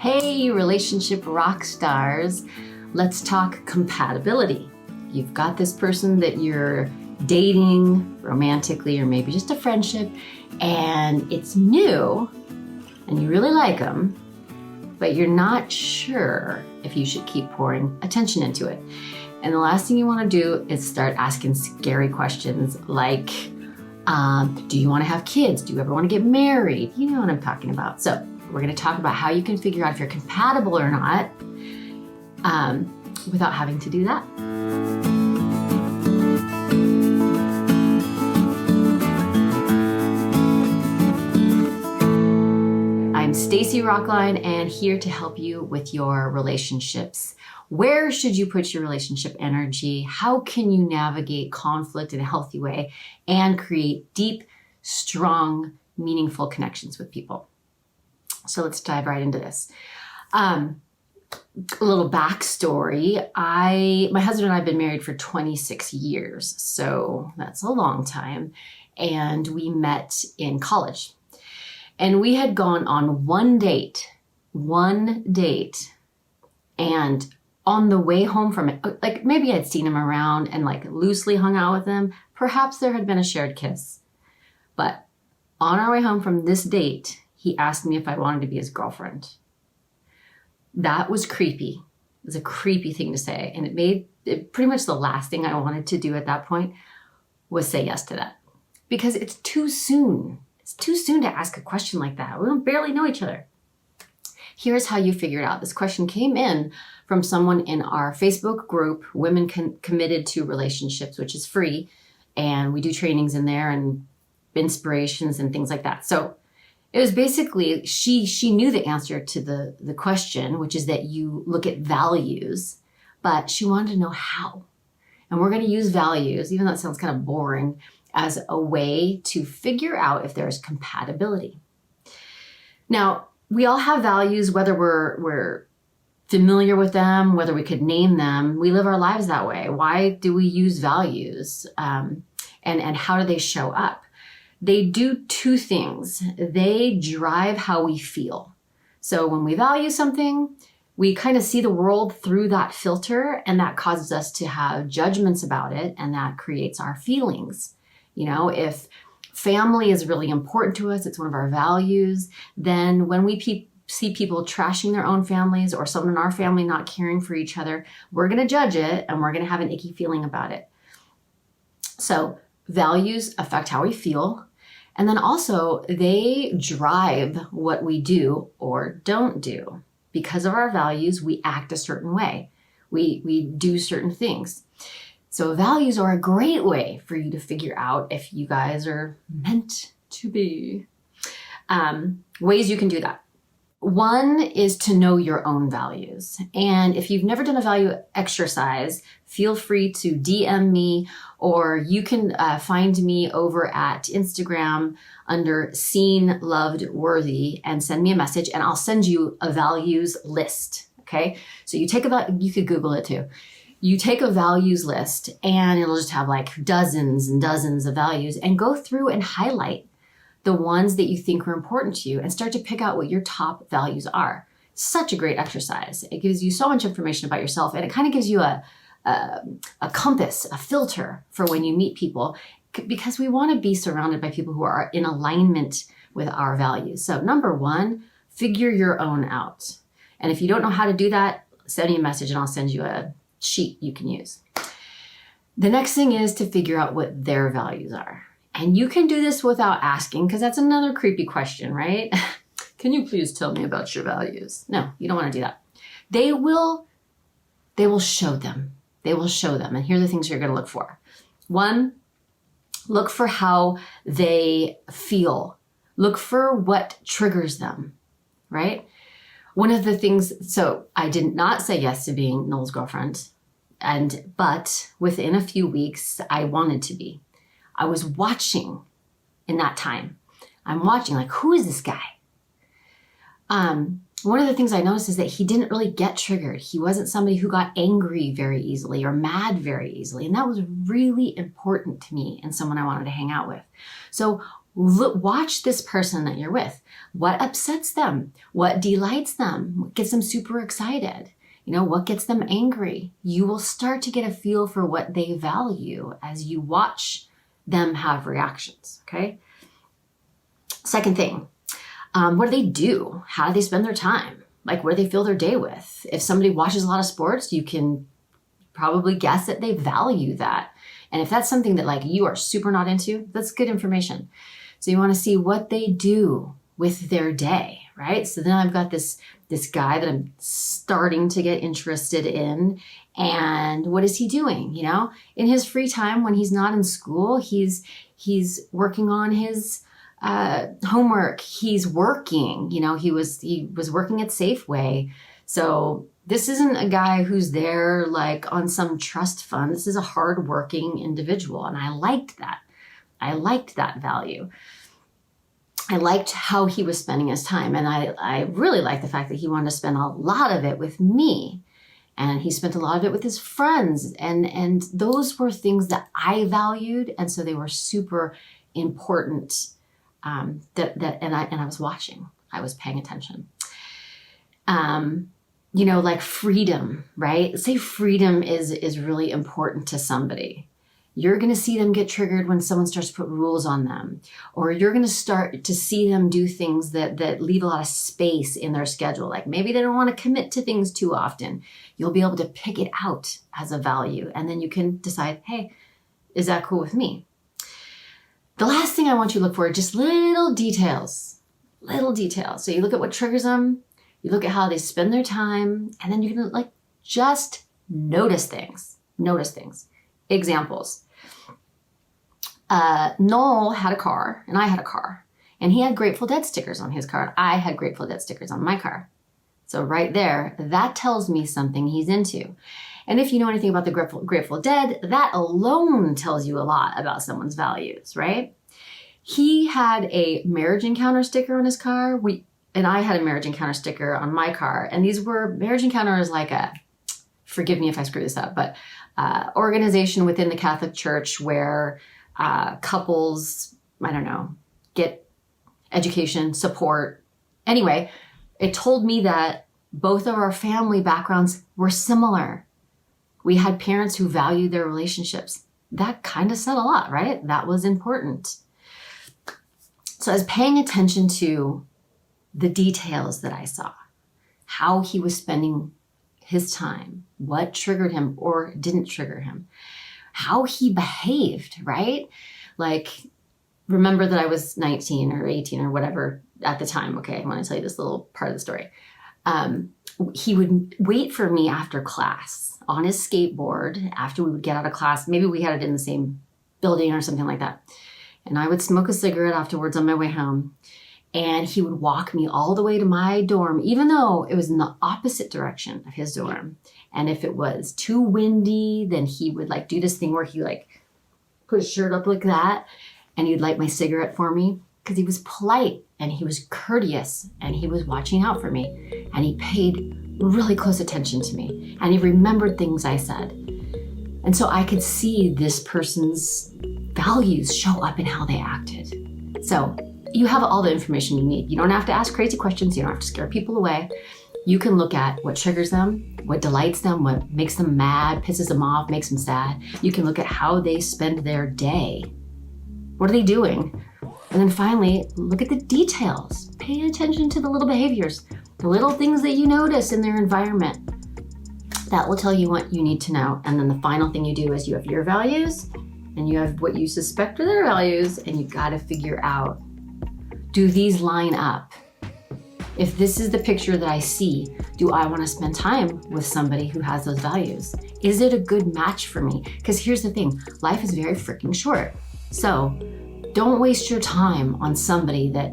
Hey, relationship rock stars, let's talk compatibility. You've got this person that you're dating romantically or maybe just a friendship, and it's new and you really like them, but you're not sure if you should keep pouring attention into it. And the last thing you want to do is start asking scary questions like, do you want to have kids? Do you ever want to get married? You know what I'm talking about. So we're going to talk about how you can figure out if you're compatible or not without having to do that. I'm Stacy Rocklein and here to help you with your relationships. Where should you put your relationship energy? How can you navigate conflict in a healthy way and create deep, strong, meaningful connections with people? So let's dive right into this. A little backstory. My husband and I have been married for 26 years, so that's a long time. And we met in college. And we had gone on one date. And on the way home from it, like maybe I'd seen him around and like loosely hung out with him. Perhaps there had been a shared kiss. But on our way home from this date, he asked me if I wanted to be his girlfriend. That was creepy. It was a creepy thing to say. And it made it pretty much the last thing I wanted to do at that point was say yes to that. Because it's too soon. It's too soon to ask a question like that. We don't barely know each other. Here's how you figure it out. This question came in from someone in our Facebook group, Women Committed to Relationships, which is free. And we do trainings in there and inspirations and things like that. So it was basically, she knew the answer to the question, which is that you look at values, but she wanted to know how. And we're going to use values, even though it sounds kind of boring, as a way to figure out if there's compatibility. Now, we all have values, whether we're familiar with them, whether we could name them. We live our lives that way. Why do we use values? And how do they show up? They do two things. They drive how we feel. So when we value something, we kind of see the world through that filter, and that causes us to have judgments about it, and that creates our feelings. You know, if family is really important to us, it's one of our values, then when we see people trashing their own families or someone in our family not caring for each other, we're going to judge it and we're going to have an icky feeling about it. So values affect how we feel. And then also they drive what we do or don't do. Because of our values, we act a certain way. We do certain things. So values are a great way for you to figure out if you guys are meant to be. Ways you can do that. One is to know your own values. And if you've never done a value exercise, feel free to DM me, or you can find me over at Instagram under Seen, Loved, Worthy and send me a message and I'll send you a values list. Okay. So you could Google it too. You take a values list and it'll just have like dozens and dozens of values, and go through and highlight the ones that you think are important to you and start to pick out what your top values are. Such a great exercise. It gives you so much information about yourself, and it kind of gives you a compass, a filter for when you meet people, because we want to be surrounded by people who are in alignment with our values. So number one, figure your own out. And if you don't know how to do that, send me a message and I'll send you a sheet you can use. The next thing is to figure out what their values are. And you can do this without asking, because that's another creepy question, right? Can you please tell me about your values? No, you don't want to do that. They will show them. They will show them. And here are the things you're going to look for. One, look for how they feel. Look for what triggers them, right? One of the things, so I did not say yes to being Noel's girlfriend, but within a few weeks, I wanted to be. I was watching in that time. I'm watching, like, who is this guy? One of the things I noticed is that he didn't really get triggered. He wasn't somebody who got angry very easily or mad very easily. And that was really important to me and someone I wanted to hang out with. So watch this person that you're with. What upsets them? What delights them? What gets them super excited? What gets them angry? You will start to get a feel for what they value as you watch them have reactions, okay? Second thing, what do they do? How do they spend their time? Like, what do they fill their day with? If somebody watches a lot of sports, you can probably guess that they value that. And if that's something that like you are super not into, that's good information. So you want to see what they do with their day, right? So then I've got this guy that I'm starting to get interested in. And what is he doing? In his free time when he's not in school, he's working on his homework. He's working. He was working at Safeway. So this isn't a guy who's there like on some trust fund. This is a hardworking individual, and I liked that. I liked that value. I liked how he was spending his time, and I really liked the fact that he wanted to spend a lot of it with me, and he spent a lot of it with his friends, and those were things that I valued, and so they were super important. And I was watching. I was paying attention. Like freedom, right? Say freedom is really important to somebody. You're going to see them get triggered when someone starts to put rules on them, or you're going to start to see them do things that leave a lot of space in their schedule. Like maybe they don't want to commit to things too often. You'll be able to pick it out as a value, and then you can decide, hey, is that cool with me? The last thing I want you to look for are just little details. So you look at what triggers them, you look at how they spend their time, and then you're going to just notice things. Examples. Noel had a car, and I had a car, and he had Grateful Dead stickers on his car. I had Grateful Dead stickers on my car. So right there, that tells me something he's into. And if you know anything about the Grateful Dead, that alone tells you a lot about someone's values, right? He had a marriage encounter sticker on his car. And I had a marriage encounter sticker on my car. And these were, marriage encounter is like forgive me if I screw this up, but organization within the Catholic Church where couples, get education, support. Anyway, it told me that both of our family backgrounds were similar. We had parents who valued their relationships. That kind of said a lot, right? That was important. So I was paying attention to the details that I saw, how he was spending his time, what triggered him or didn't trigger him, how he behaved, right? Like, remember that I was 19 or 18 or whatever at the time. Okay, I want to tell you this little part of the story. He would wait for me after class on his skateboard after we would get out of class. Maybe we had it in the same building or something like that. And I would smoke a cigarette afterwards on my way home. And he would walk me all the way to my dorm, even though it was in the opposite direction of his dorm. And if it was too windy, then he would do this thing where he put his shirt up like that. And he'd light my cigarette for me because he was polite and he was courteous and he was watching out for me. And he paid really close attention to me. And he remembered things I said. And so I could see this person's values show up in how they acted. So you have all the information you need. You don't have to ask crazy questions. You don't have to scare people away. You can look at what triggers them, what delights them, what makes them mad, pisses them off, makes them sad. You can look at how they spend their day. What are they doing? And then finally, look at the details. Pay attention to the little behaviors, the little things that you notice in their environment. That will tell you what you need to know. And then the final thing you do is you have your values and you have what you suspect are their values, and you got to figure out, do these line up? If this is the picture that I see, do I want to spend time with somebody who has those values? Is it a good match for me? Because here's the thing, life is very freaking short. So don't waste your time on somebody that,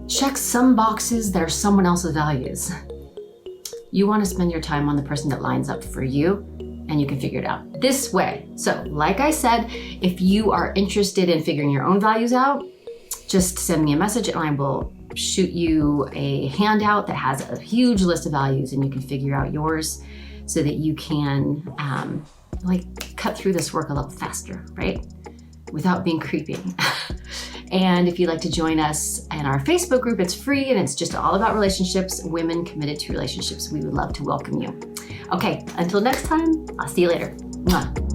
checks some boxes that are someone else's values. You want to spend your time on the person that lines up for you, and you can figure it out this way. So like I said, if you are interested in figuring your own values out, just send me a message and I will shoot you a handout that has a huge list of values, and you can figure out yours so that you can cut through this work a little faster, right? Without being creepy. And if you'd like to join us in our Facebook group, it's free and it's just all about relationships, women committed to relationships. We would love to welcome you. Okay, until next time, I'll see you later. Mwah.